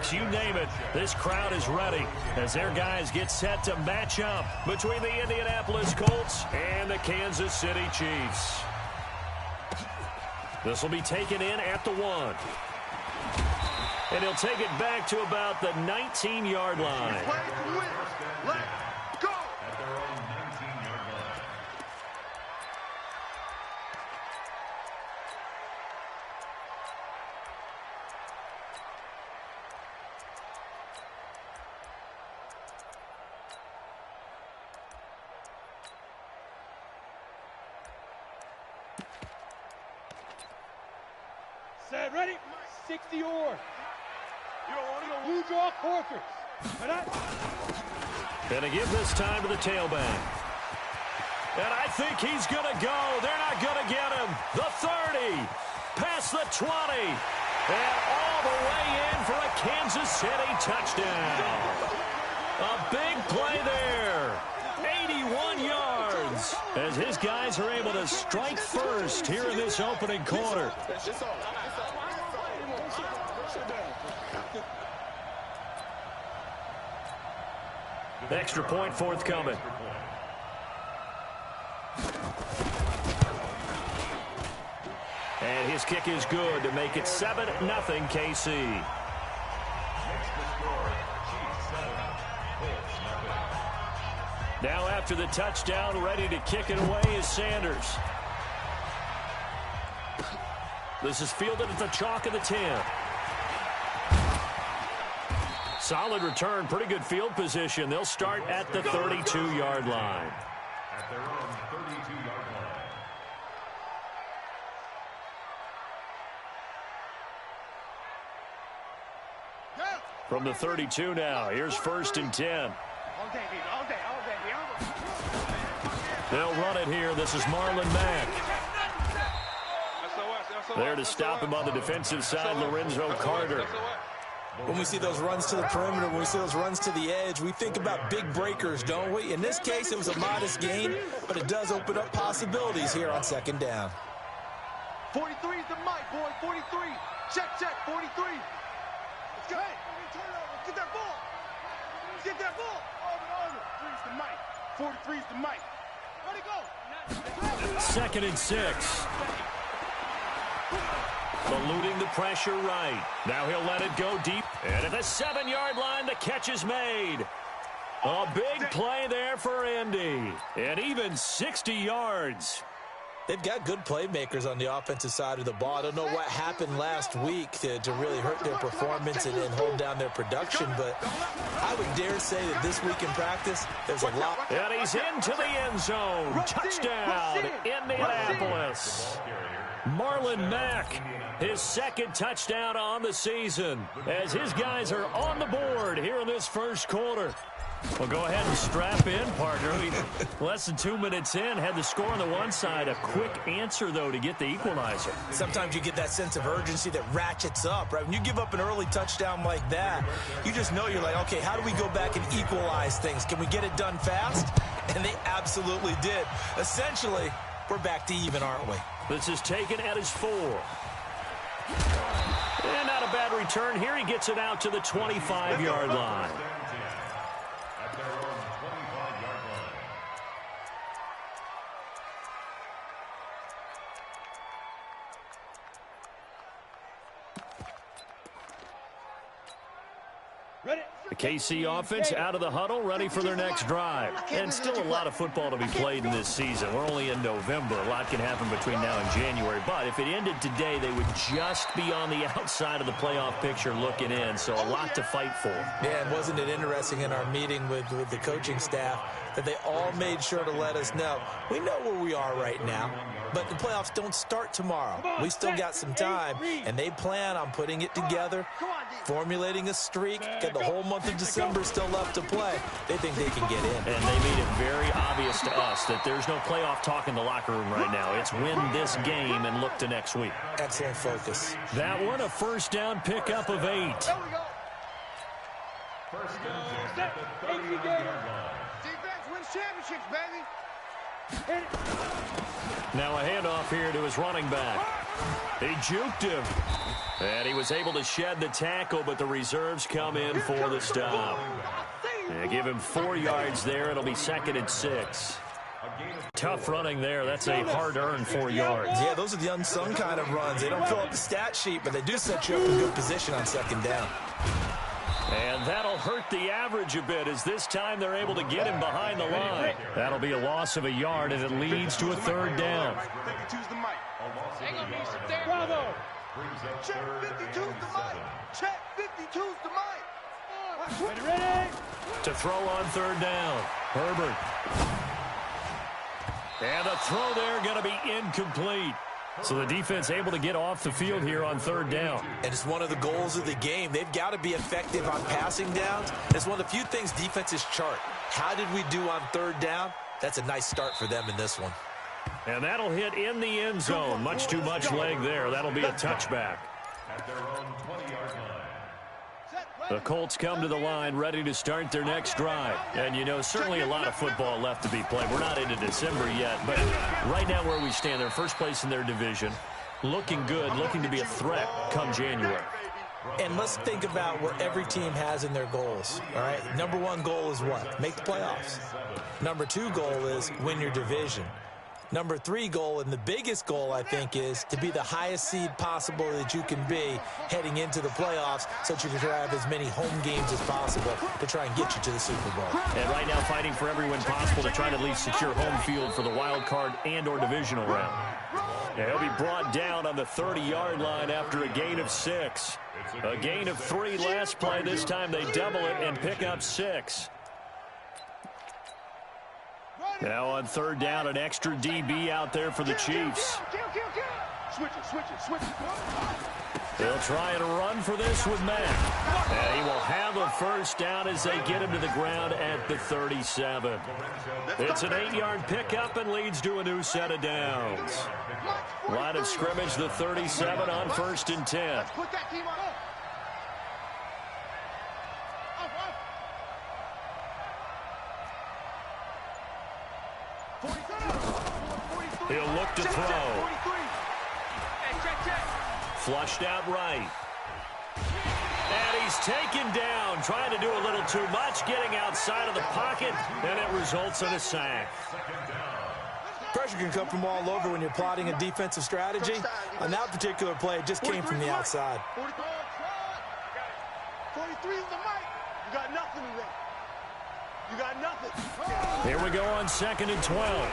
Olympics, you name it. This crowd is ready as their guys get set to match up between the Indianapolis Colts and the Kansas City Chiefs. This will be taken in at the 1. And he'll take it back to about the 19-yard line. Let's go! Set, ready? 60 or. You draw quarters. Going to give this time to the tailback. And I think he's going to go. They're not going to get him. The 30. Past the 20. And all the way in for a Kansas City touchdown. A big play there. 81 yards. As his guys are able to strike first here in this opening quarter. Extra point forthcoming. And his kick is good to make it 7-0 KC. Now after the touchdown, ready to kick it away is Sanders. This is fielded at the chalk of the 10. Solid return, pretty good field position. They'll start at the 32-yard line. At their own 32-yard line. From the 32 now, here's 1st and 10. They'll run it here. This is Marlon Mack. There to stop him on the defensive side, Lorenzo Carter. When we see those runs to the perimeter, when we see those runs to the edge, we think about big breakers, don't we? In this case, it was a modest gain, but it does open up possibilities here on 2nd down. 43 is the mic, boy. 43. Check, 43. Let's go. Hey, get that ball. Get that ball. Over. 3 is the mic. 43 is the mic. Ready, go. 2nd and 6. Eluding the pressure right. Now he'll let it go deep. And at the 7-yard line, the catch is made. A big play there for Indy. And even 60 yards. They've got good playmakers on the offensive side of the ball. I don't know what happened last week to really hurt their performance and hold down their production, but I would dare say that this week in practice, there's a lot. And he's into the end zone. Touchdown, Indianapolis. Marlon Mack, his 2nd touchdown on the season, as his guys are on the board here in this first quarter. Well, go ahead and strap in, partner. Less than 2 minutes in, had the score on the one side. A quick answer, though, to get the equalizer. Sometimes you get that sense of urgency that ratchets up, right? When you give up an early touchdown like that, you just know you're like, okay, how do we go back and equalize things? Can we get it done fast? And they absolutely did. Essentially, we're back to even, aren't we? This is taken at his 4. And not a bad return here. He gets it out to the 25-yard line. At their own 25-yard line. Ready? The KC offense out of the huddle, ready for their next drive. And still a lot of football to be played in this season. We're only in November. A lot can happen between now and January. But if it ended today, they would just be on the outside of the playoff picture looking in. So a lot to fight for. Yeah, and wasn't it interesting in our meeting with the coaching staff that they all made sure to let us know, we know where we are right now, but the playoffs don't start tomorrow. We still got some time, and they plan on putting it together, formulating a streak, got the whole month of December still left to play. They think they can get in. And they made it very obvious to us that there's no playoff talk in the locker room right now. It's win this game and look to next week. Excellent focus. That one, a first down pickup of 8. There we go. First down at the 39-yard line. Defense wins championships, baby. Now a handoff here to his running back. He juked him. And he was able to shed the tackle, but the reserves come in for the stop. They give him 4 yards there. It'll be 2nd and 6. Tough running there. That's a hard-earned 4 yards. Yeah, those are the unsung kind of runs. They don't fill up the stat sheet, but they do set you up in good position on 2nd down. And that'll hurt the average a bit, as this time they're able to get him behind the line. That'll be a loss of a yard, and it leads to a 3rd down. Bravo! Check 52's the mic. Check 52's the mic. Ready? To throw on 3rd down. Herbert. And the throw there going to be incomplete. So the defense able to get off the field here on 3rd down. And it's one of the goals of the game. They've got to be effective on passing downs. It's one of the few things defenses chart. How did we do on 3rd down? That's a nice start for them in this one. And that'll hit in the end zone. Much too much leg there. That'll be a touchback. At their own 20-yard line. The Colts come to the line ready to start their next drive. And, you know, certainly a lot of football left to be played. We're not into December yet, but right now where we stand, they're first place in their division, looking good, looking to be a threat come January. And let's think about what every team has in their goals, all right? Number 1 goal is what? Make the playoffs. Number 2 goal is win your division. Number 3 goal, and the biggest goal, I think, is to be the highest seed possible that you can be heading into the playoffs so that you can have as many home games as possible to try and get you to the Super Bowl. And right now fighting for every win possible to try to at least secure home field for the wild card and or divisional round. He'll be brought down on the 30-yard line after a gain of 6. A gain of 3 last play. This time they double it and pick up 6. Now on 3rd down, an extra DB out there for the Chiefs. Switch it. They'll try and run for this with Mack. And he will have a 1st down as they get him to the ground at the 37. It's an 8-yard pickup and leads to a new set of downs. Line of scrimmage, the 37 on 1st and 10. He'll look to throw. Flushed out right. And he's taken down, trying to do a little too much, getting outside of the pocket, and it results in a sack. Pressure can come from all over when you're plotting a defensive strategy. On that particular play, it just came from the outside. 43 is the mic. You got nothing to run. You got nothing. Here we go on 2nd and 12.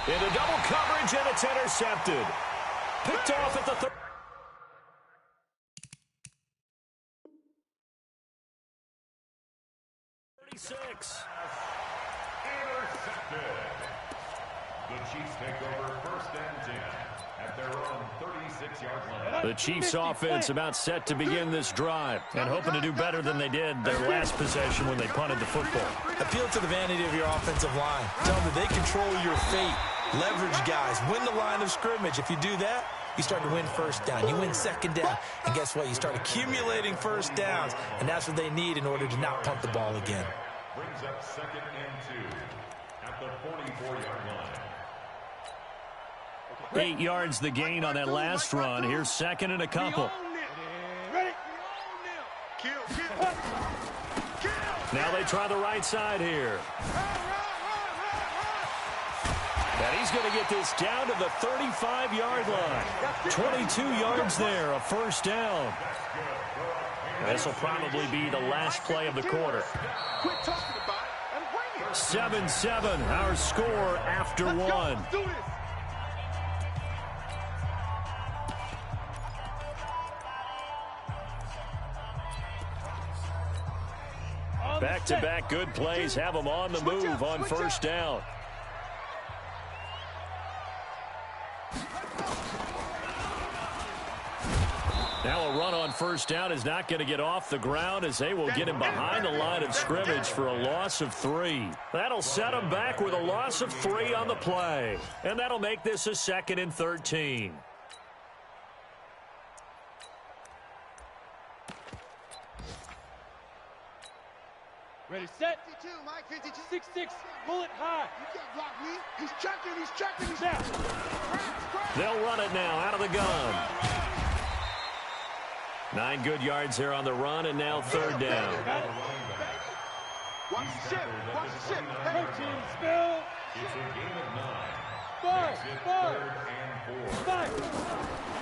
Into double coverage, and it's intercepted. Picked off at the 36. Intercepted. The Chiefs take over 1st and 10 at their own 36-yard line. The Chiefs offense about set to begin this drive and hoping to do better than they did their last possession when they punted the football. Appeal to the vanity of your offensive line. Tell them that they control your fate. Leverage guys. Win the line of scrimmage. If you do that, you start to win 1st down. You win 2nd down. And guess what? You start accumulating 1st downs. And that's what they need in order to not punt the ball again. Brings up 2nd and 2 at the 44-yard line. 8 yards the gain on that last run. Here's 2nd and a couple. Now they try the right side here. And he's going to get this down to the 35-yard line. 22 yards there, a 1st down. This will probably be the last play of the quarter. 7-7, our score after 1. Back-to-back good plays have them on the move on 1st down. Now a run on 1st down is not going to get off the ground as they will get him behind the line of scrimmage for a loss of 3. That'll set him back with a loss of 3 on the play. And that'll make this a 2nd and 13. Ready, set. 52, Mike, 52. 6-6, pull it high. You can't block me. He's checking, he's checking, he's Now. They'll run it now out of the gun. 9 good yards there on the run, and now third down. Watch the ship, watch the ship. Coaching spell. It's a game of 9. Five. Third and 4.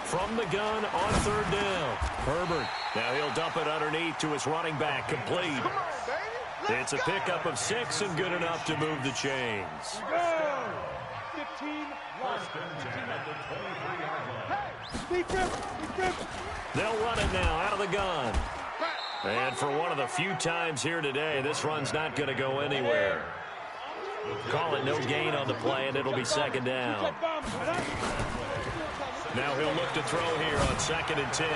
From the gun on third down. Herbert. Now he'll dump it underneath to his running back. Complete. Come on, baby. It's a pickup of 6 and good enough to move the chains. Go. 15. First and 10 at the 23-yard line. Deep rip. They'll run it now out of the gun. And for one of the few times here today, this run's not going to go anywhere. Call it no gain on the play, and it'll be second down. Now he'll look to throw here on 2nd and 10.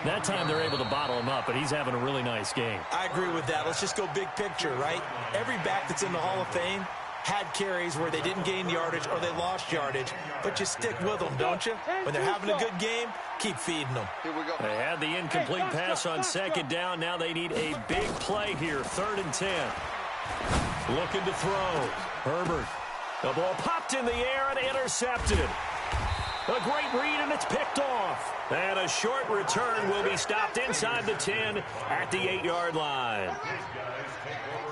That time they're able to bottle him up, but he's having a really nice game. I agree with that. Let's just go big picture, right? Every back that's in the Hall of Fame had carries where they didn't gain yardage or they lost yardage, but you stick with them, don't you? When they're having a good game, keep feeding them. Here we go. They had the incomplete pass on second down. Now they need a big play here, 3rd and 10. Looking to throw. Herbert. The ball popped in the air and intercepted. A great read, and it's picked off. And a short return will be stopped inside the 10 at the 8-yard line.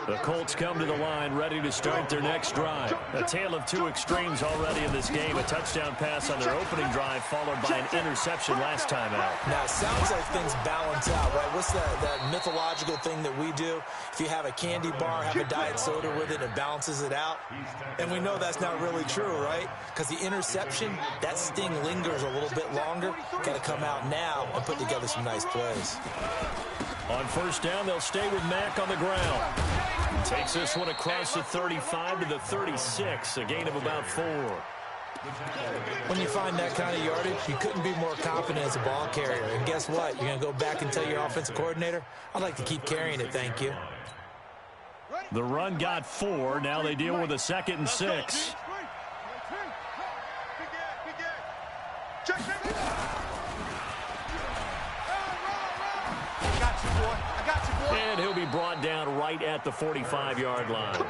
The Colts come to the line ready to start their next drive. A tale of two extremes already in this game. A touchdown pass on their opening drive followed by an interception last time out. Now, it sounds like things balance out, right? What's that mythological thing that we do? If you have a candy bar, have a diet soda with it, it balances it out. And we know that's not really true, right? Because the interception, that sting lingers a little bit longer. Got to come out now and put together some nice plays. On first down, they'll stay with Mack on the ground. Takes this one across the 35 to the 36, a gain of about 4. When you find that kind of yardage, you couldn't be more confident as a ball carrier. And guess what? You're going to go back and tell your offensive coordinator, I'd like to keep carrying it, thank you. The run got 4. Now they deal with a 2nd and 6. And he'll be brought down right at the 45-yard line.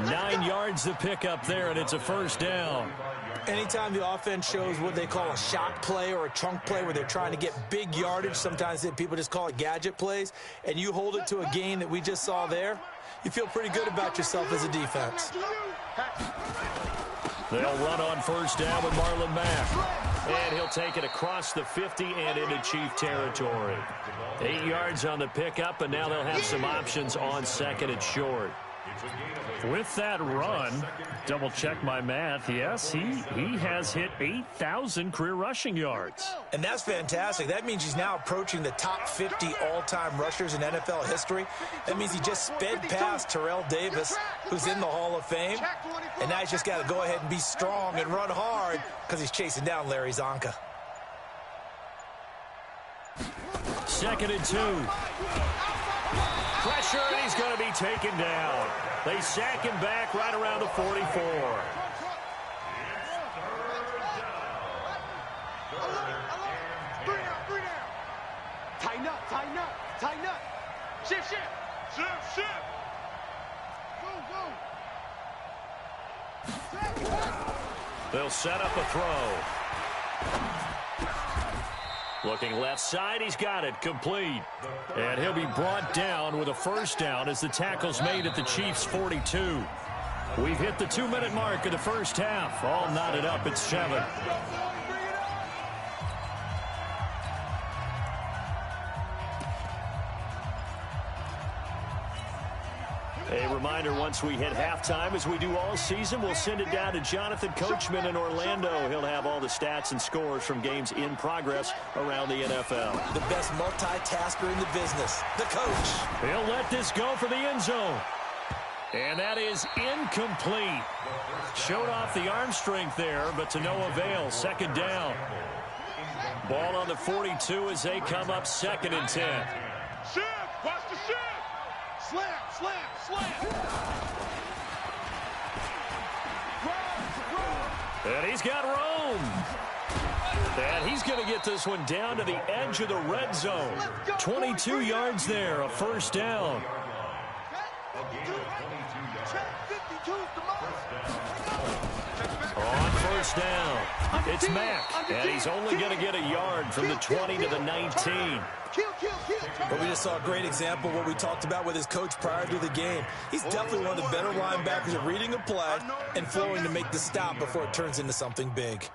9 yards to pick up there, and it's a first down. Anytime the offense shows what they call a shot play or a chunk play where they're trying to get big yardage, sometimes people just call it gadget plays, and you hold it to a gain that we just saw there, you feel pretty good about yourself as a defense. They'll run on first down with Marlon Mack. And he'll take it across the 50 and into Chief territory. 8 yards on the pickup, and now they'll have some options on 2nd and short. With that run, double-check my math, yes, he has hit 8,000 career rushing yards. And that's fantastic. That means he's now approaching the top 50 all-time rushers in NFL history. That means he just sped past Terrell Davis, who's in the Hall of Fame. And now he's just got to go ahead and be strong and run hard because he's chasing down Larry Zonka. 2nd and 2. Pressure, and he's going to be taken down. They sack him back right around the 44. Tighten up, tighten up, tighten up. Shift, shift. Shift, shift. Go, go. They'll set up a throw. Looking left side, he's got it, complete. And he'll be brought down with a first down as the tackle's made at the Chiefs' 42. We've hit the 2-minute mark of the first half. All knotted up at 7. A reminder, once we hit halftime, as we do all season, we'll send it down to Jonathan Coachman in Orlando. He'll have all the stats and scores from games in progress around the NFL. The best multitasker in the business, the coach. He'll let this go for the end zone. And that is incomplete. Showed off the arm strength there, but to no avail. 2nd down. Ball on the 42 as they come up 2nd and 10. Shift, watch the shift. Slam, slam, slam. And he's got room. And he's going to get this one down to the edge of the red zone. 22 yards there, a first down. Check, 52's the mark. On first down, it's Mack, and he's only going to get a yard from the 20 to the 19. But we just saw a great example of what we talked about with his coach prior to the game. He's definitely one of the better linebackers at reading a play and flowing to make the stop before it turns into something big.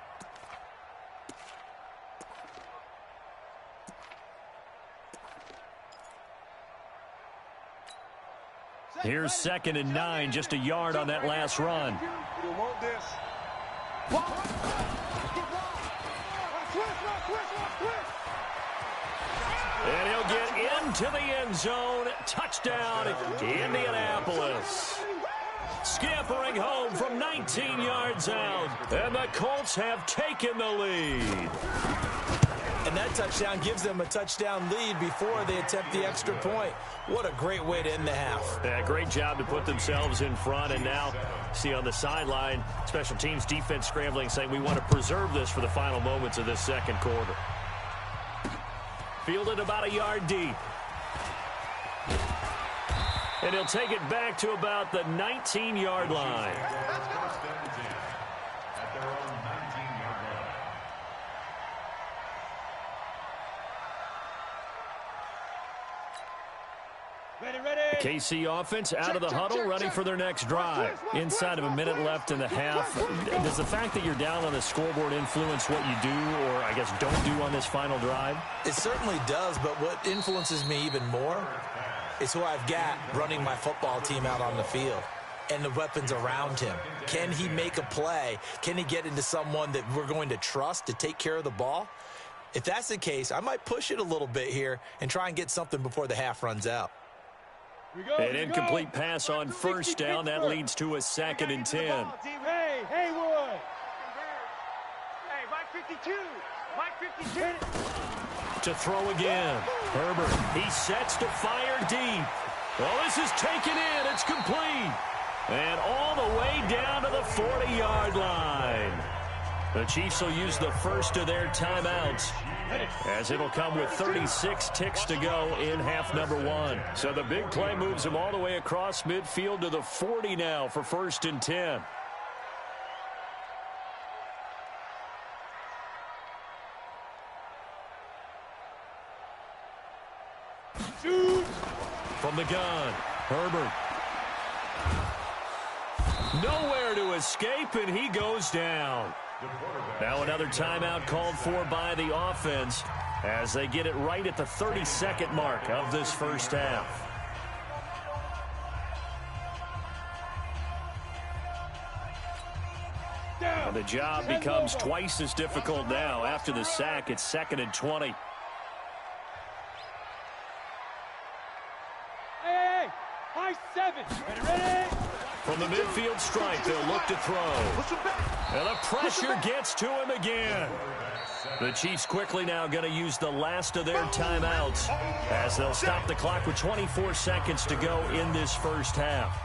Here's 2nd and 9, just a yard on that last run. And he'll get into the end zone. Touchdown, Indianapolis. Scampering home from 19 yards out. And the Colts have taken the lead. And that touchdown gives them a touchdown lead before they attempt the extra point. What a great way to end the half. Yeah, great job to put themselves in front. And now, see on the sideline, special teams defense scrambling, saying we want to preserve this for the final moments of this second quarter. Fielded about a yard deep. And he'll take it back to about the 19-yard line. KC offense out of the huddle, ready for their next drive. Inside of a minute left in the half. Does the fact that you're down on the scoreboard influence what you do, or I guess don't do on this final drive? It certainly does, but what influences me even more is who I've got running my football team out on the field and the weapons around him. Can he make a play? Can he get into someone that we're going to trust to take care of the ball? If that's the case, I might push it a little bit here and try and get something before the half runs out. An incomplete pass on first down. That leads to a 2nd and 10. Hey, Haywood. Hey, Mike 52. Mike 52. To throw again. Herbert, he sets to fire deep. Well, this is taken in. It's complete. And all the way down to the 40-yard line. The Chiefs will use the first of their timeouts, as it'll come with 36 ticks to go in half number 1. So the big play moves them all the way across midfield to the 40 now for 1st and 10. Shoot. From the gun, Herbert. Nowhere to escape, and he goes down. Now another timeout called for by the offense as they get it right at the 32nd mark of this first half. And the job becomes twice as difficult now. After the sack, it's 2nd and 20. Hey, high 7. Ready? From the midfield stripe, they'll look to throw. And the pressure gets to him again. The Chiefs quickly now going to use the last of their timeouts as they'll stop the clock with 24 seconds to go in this first half.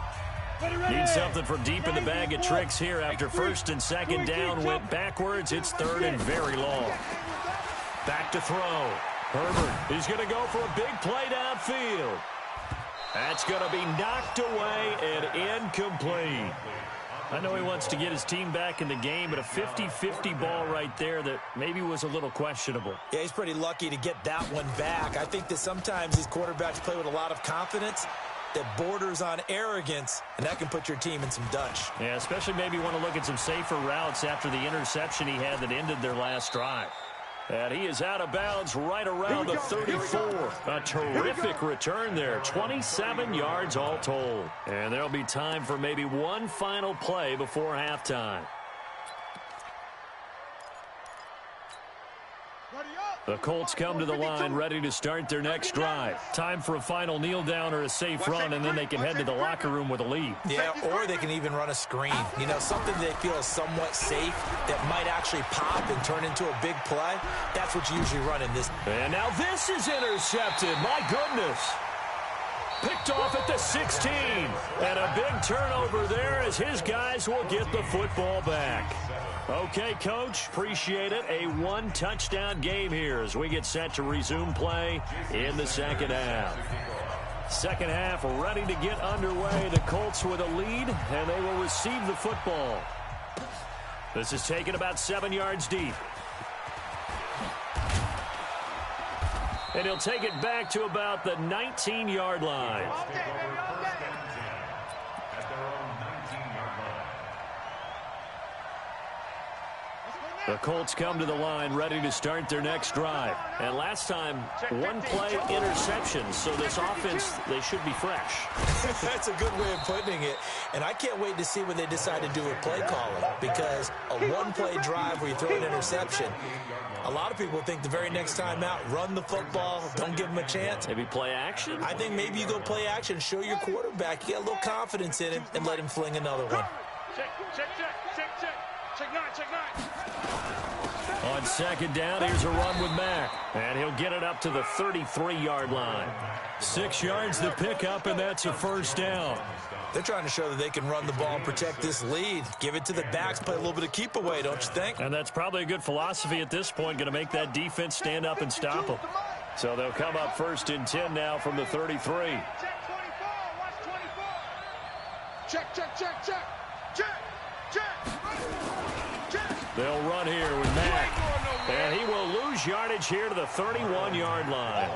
Need something from deep in the bag of tricks here after 1st and 2nd down went backwards. It's 3rd and very long. Back to throw. Herbert is going to go for a big play downfield. That's going to be knocked away and incomplete. I know he wants to get his team back in the game, but a 50-50 ball right there that maybe was a little questionable. Yeah, he's pretty lucky to get that one back. I think that sometimes these quarterbacks play with a lot of confidence that borders on arrogance, and that can put your team in some Dutch. Yeah, especially maybe want to look at some safer routes after the interception he had that ended their last drive. And he is out of bounds right around the 34. A terrific return there. 27 yards all told. And there'll be time for maybe one final play before halftime. The Colts come to the line ready to start their next drive. Time for a final kneel down or a safe run, and then they can head to the locker room with a lead. Yeah, or they can even run a screen. You know, something they feel is somewhat safe that might actually pop and turn into a big play. That's what you usually run in this. And now this is intercepted. My goodness. Picked off at the 16. And a big turnover there as his guys will get the football back. Okay, Coach, appreciate it. A one-touchdown game here as we get set to resume play in the second half. Second half ready to get underway. The Colts with a lead, and they will receive the football. This is taken about 7 yards deep. And he'll take it back to about the 19-yard line. The Colts come to the line ready to start their next drive. And last time, one-play interception. So this offense, they should be fresh. That's a good way of putting it. And I can't wait to see what they decide to do with play calling. Because a one-play drive where you throw an interception, a lot of people think the very next time out, run the football, don't give them a chance. Maybe play action? I think maybe you go play action, show your quarterback, you get a little confidence in him, and let him fling another one. Check nine. On second down, here's a run with Mack. And he'll get it up to the 33-yard line. 6 yards the pickup, and that's a first down. They're trying to show that they can run the ball and protect this lead. Give it to the backs, play a little bit of keep away, don't you think? And that's probably a good philosophy at this point, going to make that defense stand up and stop them. So they'll come up 1st and 10 now from the 33. Check 24. Watch 24. Check. They'll run here with Mack. And he will lose yardage here to the 31-yard line.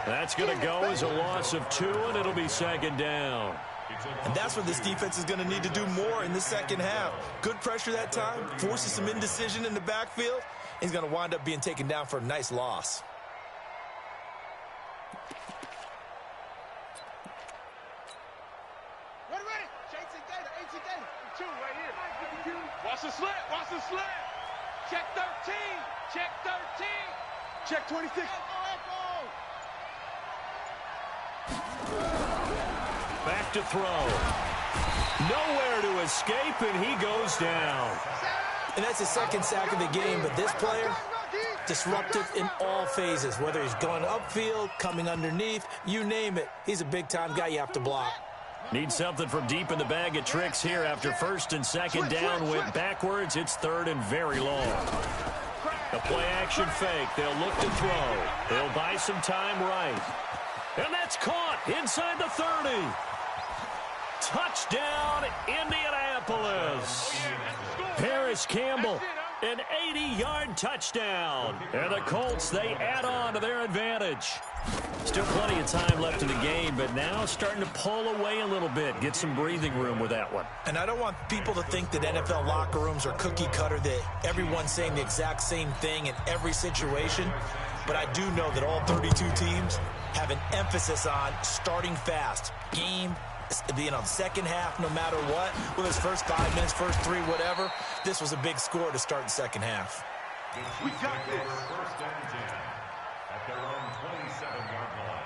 That's going to go as a loss of 2, and it'll be second down. And that's what this defense is going to need to do more in the second half. Good pressure that time, forces some indecision in the backfield. He's going to wind up being taken down for a nice loss. Ready. AC Gator. 2 right here. Watch the slant. Check 13. Check 26. Back to throw. Nowhere to escape, and he goes down. And that's his second sack of the game, but this player, disruptive in all phases, whether he's going upfield, coming underneath, you name it. He's a big-time guy you have to block. Need something from deep in the bag of tricks here after 1st and 2nd down. Went backwards. It's 3rd and very long. The play-action fake. They'll look to throw. They'll buy some time right. And that's caught inside the 30. Touchdown, Indianapolis. Paris Campbell, an 80-yard touchdown. And the Colts, they add on to their advantage. Still plenty of time left in the game, but now starting to pull away a little bit. Get some breathing room with that one. And I don't want people to think that NFL locker rooms are cookie cutter, that everyone's saying the exact same thing in every situation. But I do know that all 32 teams have an emphasis on starting fast. Game, being on second half no matter what. Whether it's first 5 minutes, first 3, whatever. This was a big score to start the second half. We got this. 1st and 10 at their own 27-yard line.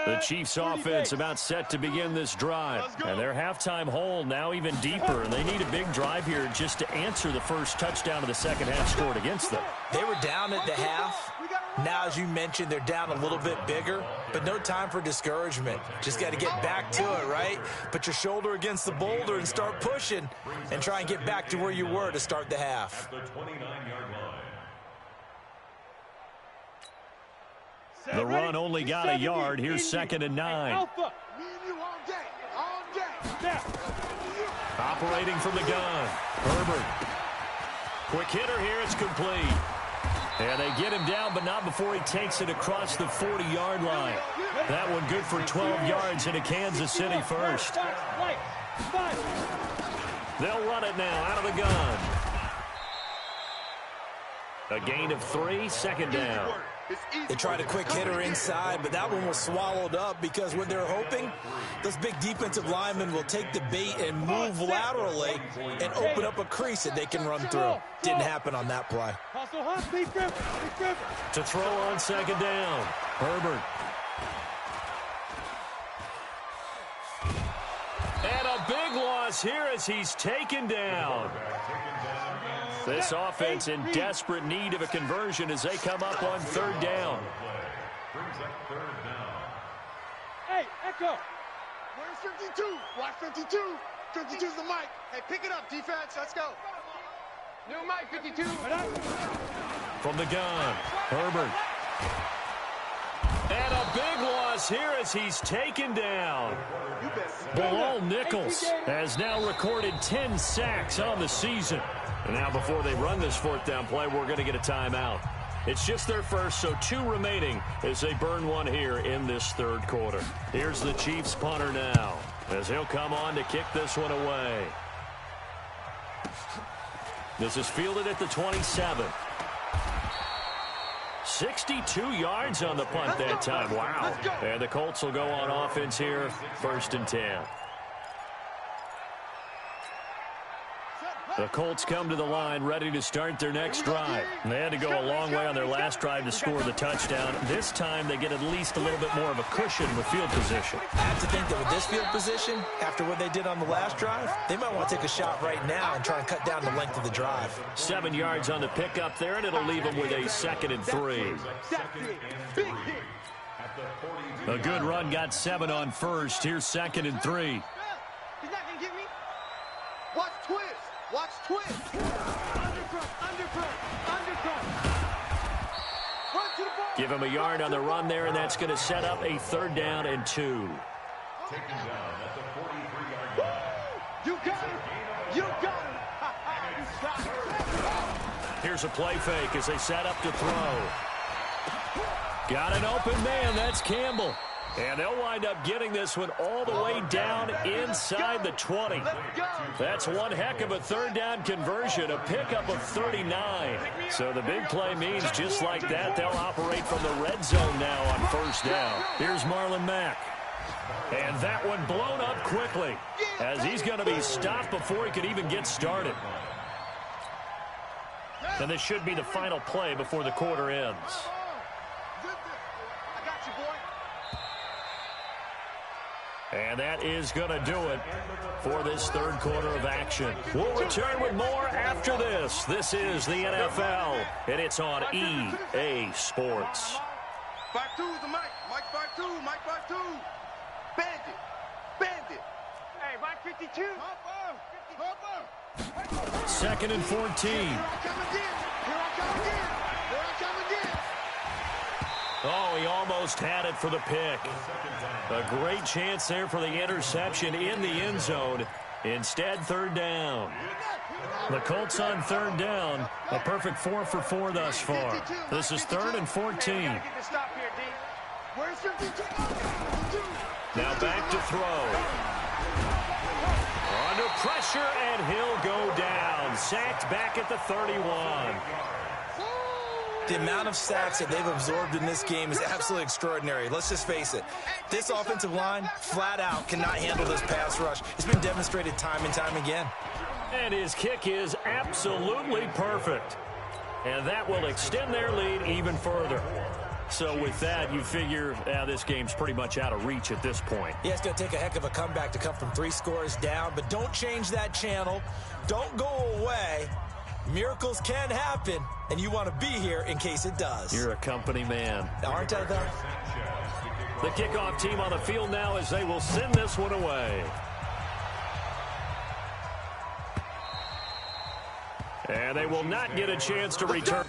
The Chiefs offense about set to begin this drive. And their halftime hole now even deeper. And they need a big drive here just to answer the first touchdown of the second half scored against them. They were down at the half. Now, as you mentioned, they're down a little bit bigger. But no time for discouragement. Just got to get back to it, right? Put your shoulder against the boulder and start pushing. And try and get back to where you were to start the half. At the 29-yard line. The run only got a yard. Here's 2nd and 9. Alpha. Me and you all day. Operating from the gun. Herbert. Quick hitter here. It's complete. And they get him down, but not before he takes it across the 40-yard line. That one good for 12 yards into Kansas City first. They'll run it now out of the gun. A gain of 3, 2nd down. They tried a quick hitter inside, but that one was swallowed up because what they're hoping, those big defensive linemen will take the bait and move laterally and open up a crease that they can run through. Didn't happen on that play. To throw on 2nd down. Herbert. And a big loss here as he's taken down. This offense in desperate need of a conversion as they come up on 3rd down. Brings up 3rd down. Hey, Echo. Where's 52? Watch 52. 52's the mic. Hey, pick it up, defense. Let's go. New Mike, 52. From the gun, Herbert. And a big loss here as he's taken down. Bilal Nichols has now recorded 10 sacks on the season. And now before they run this fourth down play, we're going to get a timeout. It's just their first, so 2 remaining as they burn one here in this third quarter. Here's the Chiefs punter now as he'll come on to kick this one away. This is fielded at the 27. 62 yards on the punt that time. Wow. And the Colts will go on offense here, 1st and 10. The Colts come to the line ready to start their next drive. They had to go a long way on their last drive to score the touchdown. This time they get at least a little bit more of a cushion with field position. I have to think that with this field position, after what they did on the last drive, they might want to take a shot right now and try and cut down the length of the drive. 7 yards on the pickup there, and it'll leave them with a 2nd and 3. A good run got 7 on first. Here's 2nd and 3. He's not going to get me. Watch twist. Watch twist. Undercut, undercut, undercut. Run to the ball. Give him a yard on the run there, and that's going to set up a 3rd down and 2. Taken down at the 43-yard line. You got it. You got it. You got it. Here's a play fake as they set up to throw. Got an open man. That's Campbell. And they'll wind up getting this one all the way down inside the 20. That's one heck of a 3rd down conversion, a pickup of 39. So the big play means just like that, they'll operate from the red zone now on 1st down. Here's Marlon Mack. And that one blown up quickly as he's going to be stopped before he could even get started. And this should be the final play before the quarter ends. And that is going to do it for this 3rd quarter of action. We'll return with more after this. This is the NFL, and it's on EA Sports. 5-2 is the Mike. Mike 5-2. Mike 5-2. Bandit. Bandit. Hey, Mike 52. 2nd and 14. Here I come again. Here I come again. Here I come again. Oh, he almost had it for the pick. A great chance there for the interception in the end zone. Instead, 3rd down. The Colts on 3rd down. A perfect 4 for 4 thus far. This is 3rd and 14. Now back to throw. Under pressure, and he'll go down. Sacked back at the 31. The amount of sacks that they've absorbed in this game is absolutely extraordinary. Let's just face it. This offensive line, flat out, cannot handle this pass rush. It's been demonstrated time and time again. And his kick is absolutely perfect. And that will extend their lead even further. So with that, you figure this game's pretty much out of reach at this point. Yeah, it's going to take a heck of a comeback to come from 3 scores down, but don't change that channel. Don't go away. Miracles can happen, and you want to be here in case it does. You're a company man. Aren't I, though? The kickoff team on the field now as they will send this one away. And they will not get a chance to return.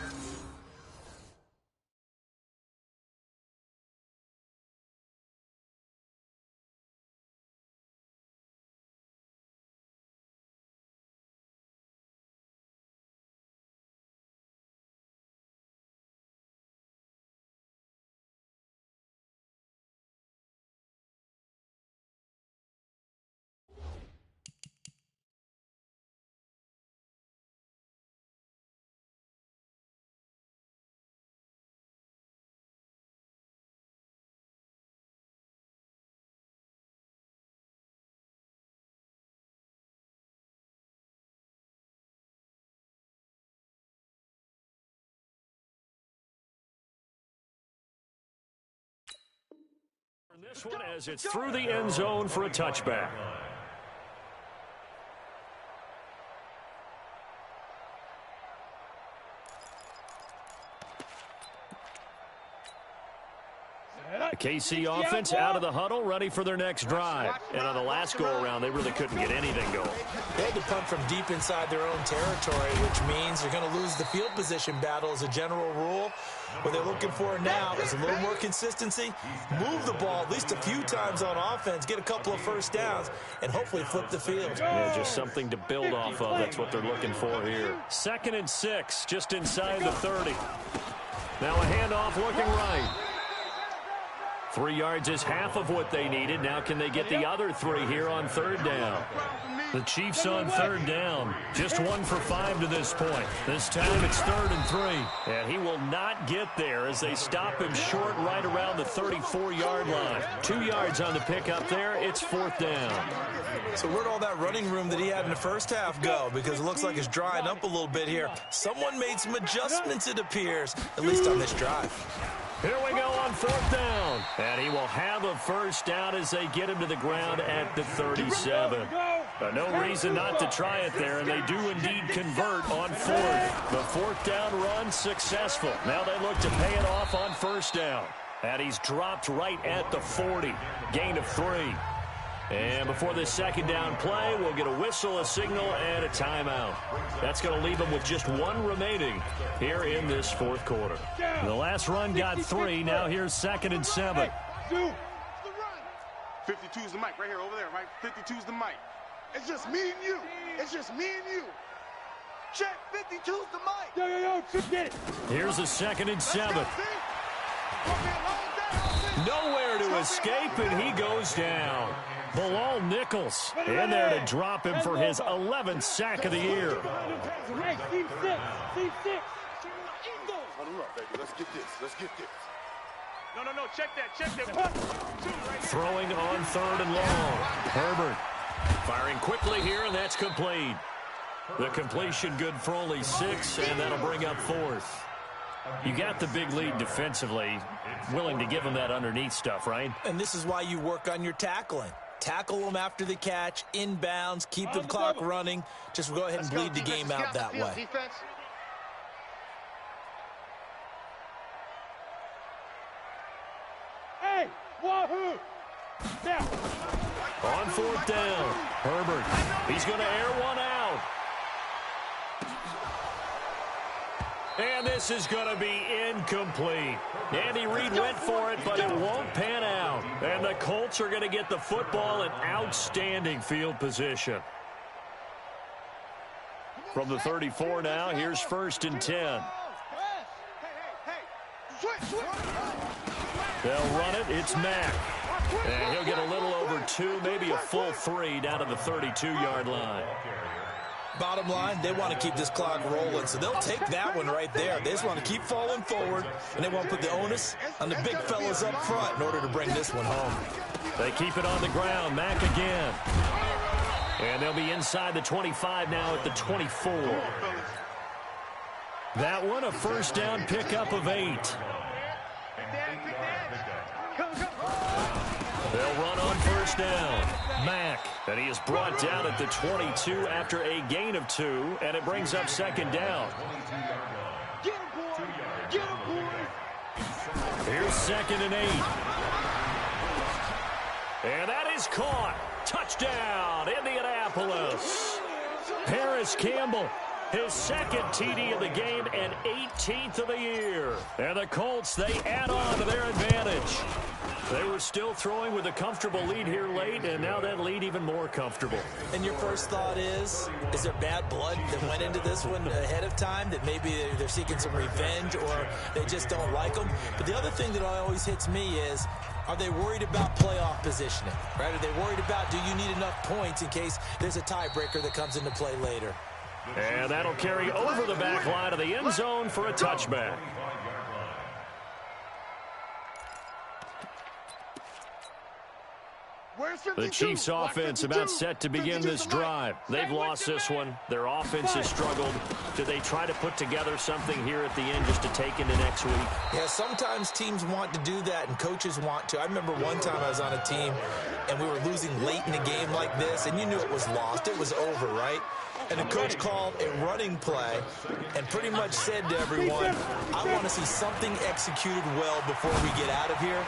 This one as it's through the end zone for a touchback. Set up. The KC offense out of the huddle, ready for their next drive. And on the last go-around, they really couldn't get anything going. They had to punt from deep inside their own territory, which means they're going to lose the field position battle as a general rule. What they're looking for now is a little more consistency, move the ball at least a few times on offense, get a couple of first downs, and hopefully flip the field. Yeah, just something to build off of. That's what they're looking for here. 2nd and 6, just inside the 30. Now a handoff looking right. 3 yards is half of what they needed. Now can they get the other 3 here on 3rd down? The Chiefs on 3rd down. Just 1 for 5 to this point. This time it's 3rd and 3. And he will not get there as they stop him short right around the 34-yard line. 2 yards on the pickup there. It's 4th down. So where'd all that running room that he had in the first half go? Because it looks like it's drying up a little bit here. Someone made some adjustments, it appears, at least on this drive. Here we go on 4th down. And he will have a first down as they get him to the ground at the 37. No reason not to try it there, and they do indeed convert on 4th. The 4th down run successful. Now they look to pay it off on 1st down. And he's dropped right at the 40. Gain of 3. And before this 2nd down play, we'll get a whistle, a signal, and a timeout. That's going to leave them with just 1 remaining here in this 4th quarter. The last run got 3. Now here's 2nd and 7. 52's the mic right here over there, right? 52's the mic. It's just me and you. It's just me and you. Check, 52's the mic. Yo, get it. Here's a 2nd and 7. Nowhere to escape, and he goes down. Bilal Nichols in there to drop him for his 11th sack of the year. Hey, team 6. Hold him up, baby. Let's get this. No, check that. Throwing on 3rd and long. Herbert firing quickly here, and that's complete. The completion good for only 6, and that'll bring up 4th. You got the big lead defensively, willing to give them that underneath stuff, right? And this is why you work on your tackling. Tackle them after the catch, inbounds, keep the clock running. Just go ahead and bleed the game out that way. Hey, wahoo! Now. On 4th down, Herbert, he's going to air one out. And this is going to be incomplete. Andy Reid went for it, but it won't pan out. And the Colts are going to get the football in outstanding field position. From the 34 now, here's 1st and 10. They'll run it. It's Mack. And he'll get a little over 2, maybe a full 3 down to the 32-yard line. Bottom line, they want to keep this clock rolling, so they'll take that one right there. They just want to keep falling forward, and they want to put the onus on the big fellas up front in order to bring this one home. They keep it on the ground. Mack again. And they'll be inside the 25 now at the 24. That one, a 1st down pickup of 8. They'll run on 1st down. Mack, and he is brought down at the 22 after a gain of 2, and it brings up 2nd down. Get him, boy. Get him, boy. Here's 2nd and 8. And that is caught. Touchdown, Indianapolis. Paris Campbell, his 2nd TD of the game and 18th of the year. And the Colts, they add on to their advantage. They were still throwing with a comfortable lead here late, and now that lead even more comfortable. And your first thought is there bad blood that went into this one ahead of time, that maybe they're seeking some revenge or they just don't like them? But the other thing that always hits me is, are they worried about playoff positioning? Right? Are they worried about, do you need enough points in case there's a tiebreaker that comes into play later? And that'll carry over the back line of the end zone for a touchback. The Chiefs offense about set to begin this drive. They've lost this one. Their offense has struggled. Do they try to put together something here at the end just to take into next week? Yeah, sometimes teams want to do that and coaches want to. I remember one time I was on a team and we were losing late in a game like this, and you knew it was lost. It was over, right? And the coach called a running play and pretty much said to everyone, I want to see something executed well before we get out of here.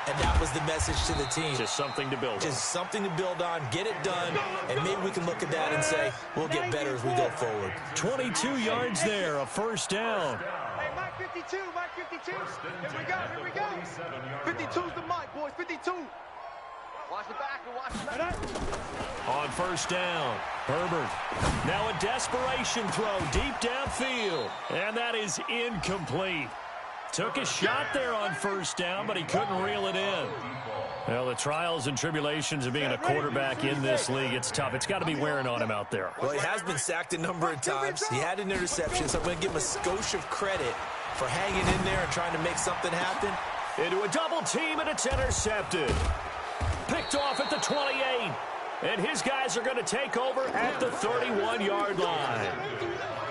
And that was the message to the team. Just something to build on. Just something to build on, get it done, and maybe we can look at that and say, we'll get better as we go forward. 22 yards there, a first down. Hey, Mike 52, Mike 52. Here we go. 52's the mic, boys, 52. Watch the back and watch the back. On first down, Herbert. Now a desperation throw deep downfield. And that is incomplete. Took a shot there on first down, but he couldn't reel it in. Well, the trials and tribulations of being a quarterback in this league, it's tough. It's got to be wearing on him out there. Well, he has been sacked a number of times. He had an interception, so I'm going to give him a skosh of credit for hanging in there and trying to make something happen. Into a double team, and it's intercepted. Picked off at the 28. And his guys are going to take over at the 31-yard line.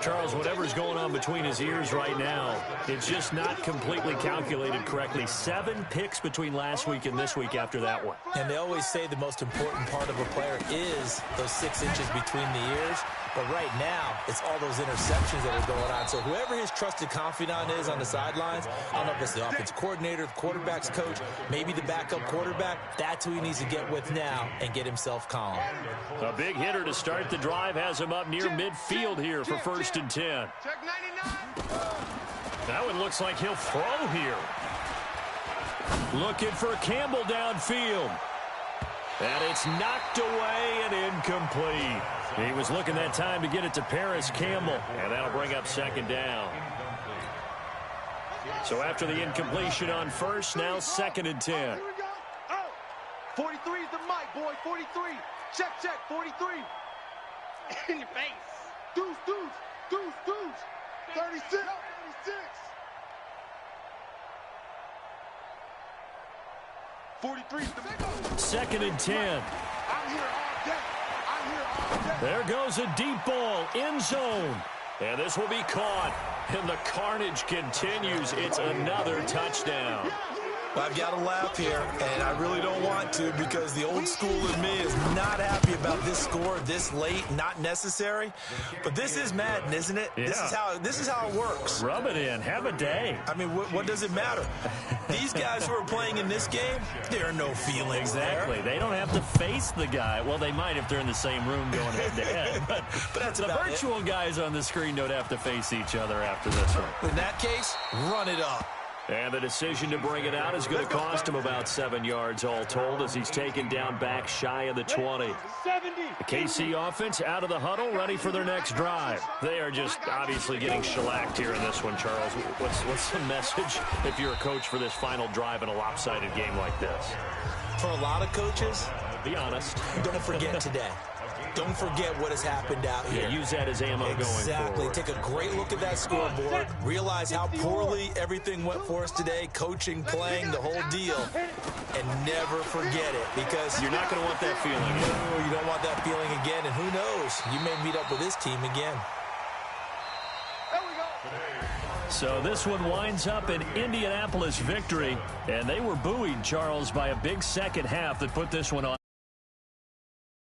Charles, whatever's going on between his ears right now, it's just not completely calculated correctly. 7 picks between last week and this week after that one. And they always say the most important part of a player is those 6 inches between the ears. But right now, it's all those interceptions that are going on. So whoever his trusted confidant is on the sidelines, I don't know if it's the offensive coordinator, the quarterback's coach, maybe the backup quarterback, that's who he needs to get with now and get himself calm. A big hitter to start the drive has him up near midfield here for 1st and 10. Check 99. That one looks like he'll throw here. Looking for Campbell downfield. And it's knocked away and incomplete. He was looking that time to get it to Paris Campbell, and that'll bring up 2nd down. So after the incompletion on first, now 2nd and 10. Here we go. Oh. 43 is the mic, boy. 43. Check, 43. In your face. Deuce. 36. 36. Second and 10. There goes a deep ball, end zone. And this will be caught. And the carnage continues. It's another touchdown. I've got to laugh here, and I really don't want to because the old school in me is not happy about this score this late, not necessary. But this is Madden, isn't it? Yeah. This is how it works. Rub it in. Have a day. I mean, what does it matter? These guys who are playing in this game, there are no feelings exactly. there. They don't have to face the guy. Well, they might if they're in the same room going head-to-head. But that's the virtual guys on the screen don't have to face each other after this one. In that case, run it up. And the decision to bring it out is going to cost him about 7 yards all told as he's taken down back shy of the 20. The KC offense out of the huddle, ready for their next drive. They are just obviously getting shellacked here in this one, Charles. What's the message if you're a coach for this final drive in a lopsided game like this? For a lot of coaches, be honest, don't forget today. Don't forget what has happened out here. Yeah, use that as ammo going forward. Exactly. Take a great look at that scoreboard. Realize how poorly everything went for us today, coaching, playing, the whole deal. And never forget it because you're not going to want that feeling again. No, you don't want that feeling again. And who knows? You may meet up with this team again. So this one winds up an Indianapolis victory. And they were buoyed, Charles, by a big second half that put this one on.